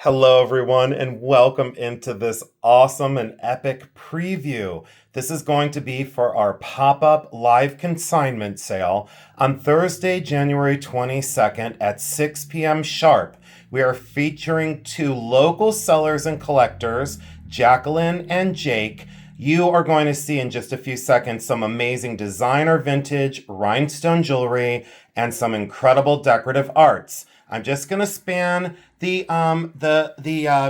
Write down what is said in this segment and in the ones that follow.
Hello, everyone, and welcome into this awesome and epic preview. This is going to be for our pop-up live consignment sale on Thursday, January 22nd at 6 p.m. sharp. We are featuring two local sellers and collectors, Jacqueline and Jake. You are going to see in just a few seconds some amazing designer vintage rhinestone jewelry and some incredible decorative arts. I'm just going to span the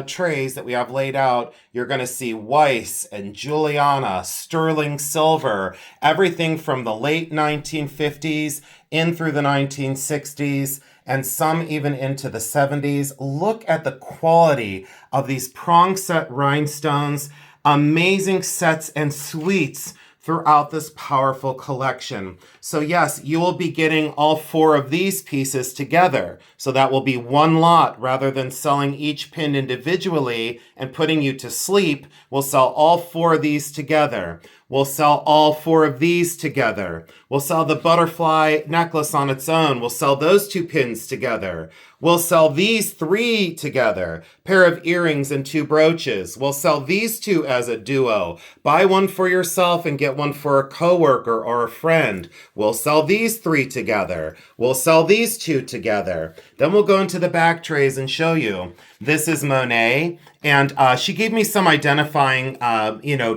trays that we have laid out. You're going to see Weiss and Juliana, sterling silver, everything from the late 1950s in through the 1960s, and some even into the 70s. Look at the quality of these prong set rhinestones, amazing sets and suites throughout this powerful collection. So yes, you will be getting all four of these pieces together. So that will be one lot rather than selling each pin individually and putting you to sleep. We'll sell all four of these together. We'll sell all four of these together. We'll sell the butterfly necklace on its own. We'll sell those two pins together. We'll sell these three together. Pair of earrings and two brooches. We'll sell these two as a duo. Buy one for yourself and get one for a coworker or a friend. We'll sell these three together. We'll sell these two together. Then we'll go into the back trays and show you. This is Monet, and she gave me some identifying,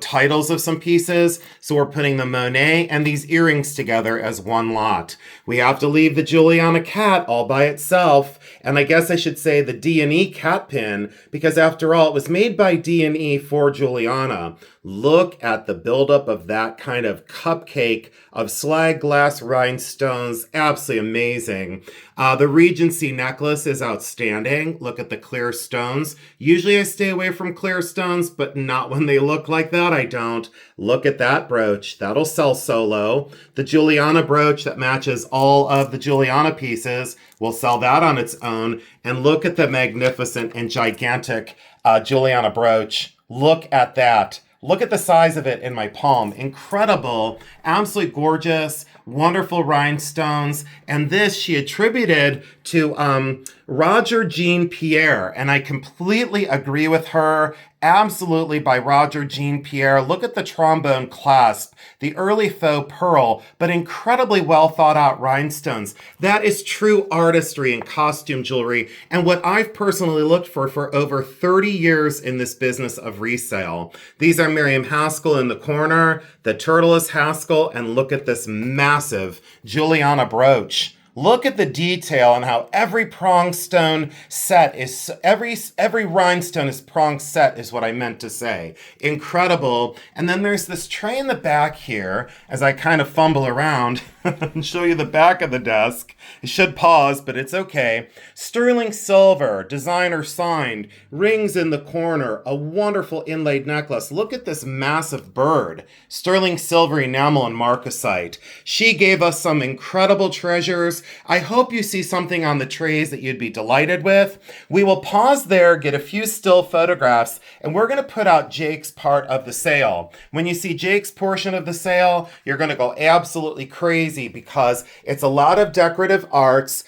titles of some pieces. So we're putting the Monet and these earrings together as one lot. We have to leave the Juliana cat all by itself, and I guess I should say the D&E cat pin, because after all, it was made by D&E for Juliana. Look at the buildup of that kind of cupcake of slag glass rhinestones. Absolutely amazing. The Regency necklace is outstanding. Look at the clear stones. Usually I stay away from clear stones, but not when they look like that. I don't. Look at that brooch. That'll sell solo. The Juliana brooch that matches all of the Juliana pieces, we'll sell that on its own. And look at the magnificent and gigantic Juliana brooch. Look at that. Look at the size of it in my palm. Incredible, absolutely gorgeous, wonderful rhinestones. And this she attributed to Roger Jean Pierre. And I completely agree with her. Absolutely by Roger Jean Pierre. Look at the trombone clasp, the early faux pearl, but incredibly well thought out rhinestones. That is true artistry in costume jewelry, and what I've personally looked for over 30 years in this business of resale. These are Miriam Haskell in the corner, the turtle is Haskell, and look at this massive Juliana brooch. Look at the detail and how every prong stone set is, every rhinestone is prong set is what I meant to say. Incredible. And then there's this tray in the back here as I kind of fumble around and show you the back of the desk. I should pause, but it's okay. Sterling silver, designer signed, rings in the corner, a wonderful inlaid necklace. Look at this massive bird. Sterling silver enamel and marcasite. She gave us some incredible treasures. I hope you see something on the trays that you'd be delighted with. We will pause there, get a few still photographs, and we're going to put out Jake's part of the sale. When you see Jake's portion of the sale, you're going to go absolutely crazy because it's a lot of decorative arts,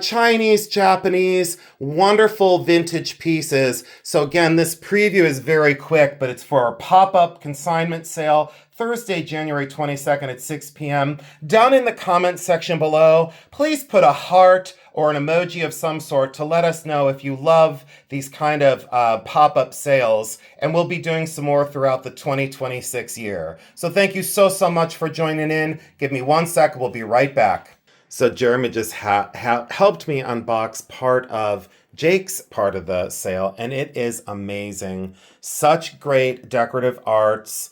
Chinese, Japanese, wonderful vintage pieces. So again, this preview is very quick, but it's for our pop-up consignment sale Thursday, January 22nd at 6 p.m. Down in the comments section below, please put a heart or an emoji of some sort to let us know if you love these kind of pop-up sales, and we'll be doing some more throughout the 2026 year. So thank you so much for joining in. Give me 1 sec, we'll be right back. So Jeremy just helped me unbox part of Jake's part of the sale, and it is amazing. Such great decorative arts.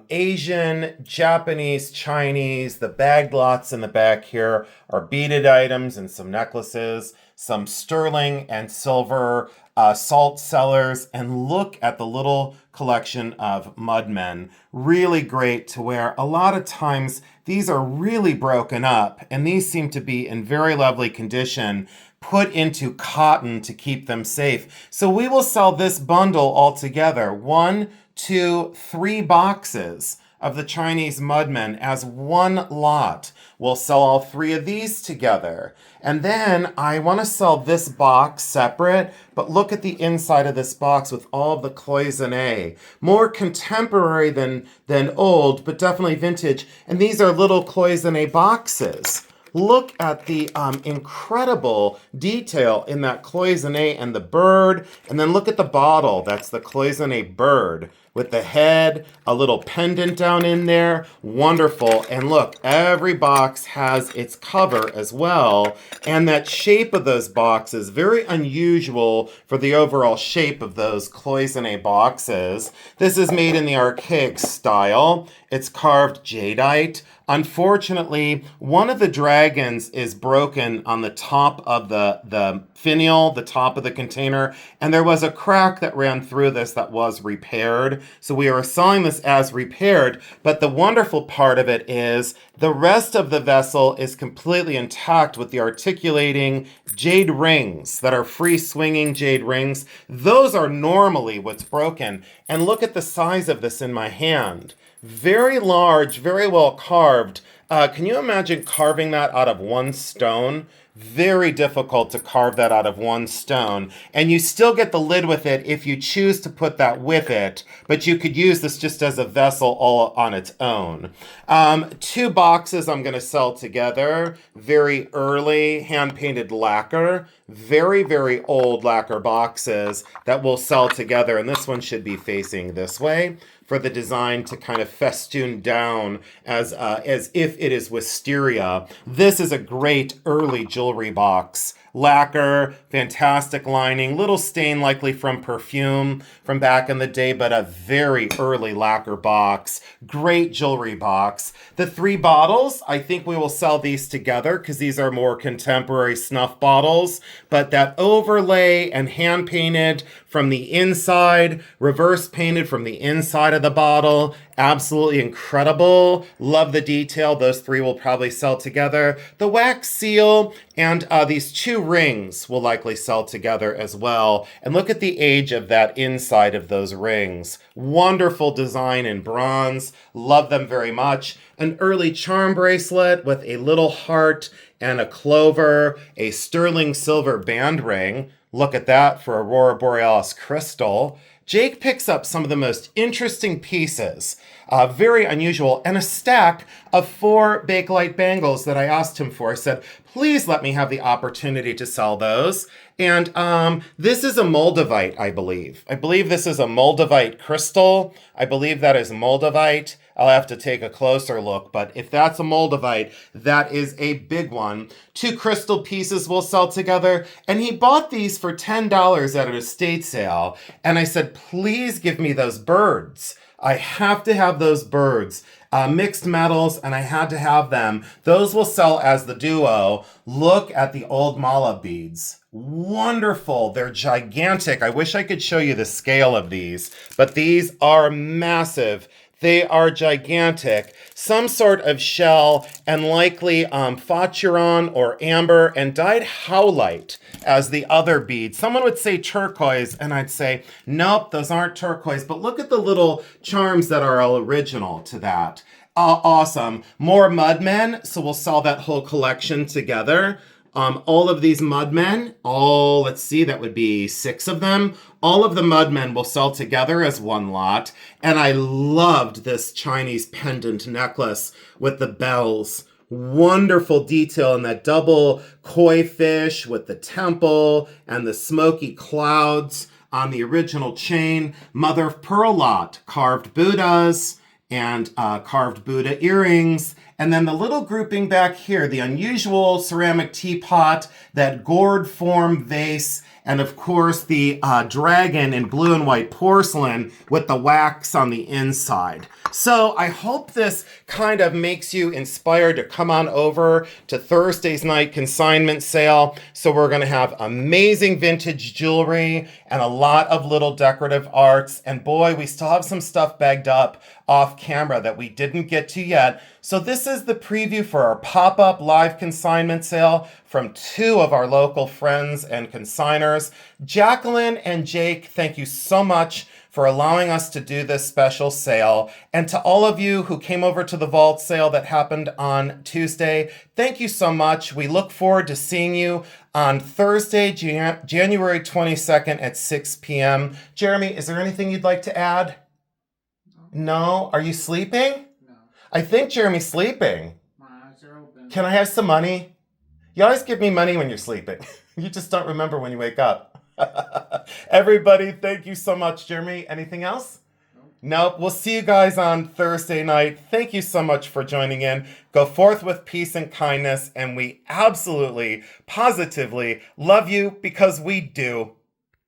Asian, Japanese, Chinese, the bagged lots in the back here are beaded items and some necklaces, some sterling and silver salt cellars, and look at the little collection of mudmen. Really great to wear. A lot of times these are really broken up, and these seem to be in very lovely condition, put into cotton to keep them safe. So we will sell this bundle all together. 1, 2, 3 boxes of the Chinese mudmen as one lot. We'll sell all 3 of these together. And then I want to sell this box separate, but look at the inside of this box with all of the cloisonne. More contemporary than old, but definitely vintage. And these are little cloisonne boxes. Look at the incredible detail in that cloisonne and the bird. And then look at the bottle. That's the cloisonne bird with the head, a little pendant down in there. Wonderful. And look, every box has its cover as well. And that shape of those boxes, very unusual for the overall shape of those cloisonne boxes. This is made in the archaic style. It's carved jadeite. Unfortunately, one of the dragons is broken on the top of the finial, the top of the container, and there was a crack that ran through this that was repaired. So we are selling this as repaired, but the wonderful part of it is the rest of the vessel is completely intact with the articulating jade rings that are free swinging jade rings. Those are normally what's broken. And look at the size of this in my hand. Very large, very well carved. Can you imagine carving that out of one stone? Very difficult to carve that out of one stone. And you still get the lid with it if you choose to put that with it, but you could use this just as a vessel all on its own. 2 boxes I'm going to sell together. Very early hand-painted lacquer. Very, very old lacquer boxes that we'll sell together. And this one should be facing this way for the design to kind of festoon down as if it is wisteria. This is a great early jewelry box. Lacquer, fantastic lining, little stain likely from perfume from back in the day, but a very early lacquer box. Great jewelry box. The 3 bottles, I think we will sell these together because these are more contemporary snuff bottles, but that overlay and hand painted from the inside, reverse painted from the inside of the bottle, absolutely incredible. Love the detail. Those 3 will probably sell together. The wax seal and these 2 rings will likely sell together as well. And look at the age of that inside of those rings. Wonderful design in bronze. Love them very much. An early charm bracelet with a little heart and a clover, a sterling silver band ring. Look at that for Aurora Borealis crystal. Jake picks up some of the most interesting pieces, very unusual, and a stack of 4 Bakelite bangles that I asked him for. I said, please let me have the opportunity to sell those. And this is a Moldavite, I believe. I believe this is a Moldavite crystal. I believe that is Moldavite. I'll have to take a closer look, but if that's a Moldavite, that is a big one. 2 crystal pieces will sell together, and he bought these for $10 at an estate sale. And I said, please give me those birds. I have to have those birds. Mixed metals, and I had to have them. Those will sell as the duo. Look at the old mala beads. Wonderful. They're gigantic. I wish I could show you the scale of these, but these are massive. They are gigantic. Some sort of shell and likely photuron or amber and dyed howlite as the other beads. Someone would say turquoise and I'd say, nope, those aren't turquoise. But look at the little charms that are all original to that. Awesome. More mudmen. So we'll sell that whole collection together. All of these mudmen, let's see, that would be 6 of them. All of the mudmen will sell together as one lot. And I loved this Chinese pendant necklace with the bells. Wonderful detail in that double koi fish with the temple and the smoky clouds on the original chain. Mother of pearl lot, carved Buddhas and carved Buddha earrings. And then the little grouping back here, the unusual ceramic teapot, that gourd form vase, and of course the dragon in blue and white porcelain with the wax on the inside. So I hope this kind of makes you inspired to come on over to Thursday's night consignment sale. So we're going to have amazing vintage jewelry and a lot of little decorative arts. And boy, we still have some stuff bagged up off camera that we didn't get to yet. So this is the preview for our pop-up live consignment sale from 2 of our local friends and consigners. Jacqueline and Jake, thank you so much for allowing us to do this special sale. And to all of you who came over to the vault sale that happened on Tuesday, thank you so much. We look forward to seeing you on Thursday, January 22nd at 6 p.m. Jeremy, is there anything you'd like to add? No? Are you sleeping? No. I think Jeremy's sleeping. My eyes are open. Can I have some money? You always give me money when you're sleeping. You just don't remember when you wake up. Everybody, thank you so much. Jeremy, anything else? Nope. We'll see you guys on Thursday night. Thank you so much for joining in. Go forth with peace and kindness, and we absolutely, positively love you because we do.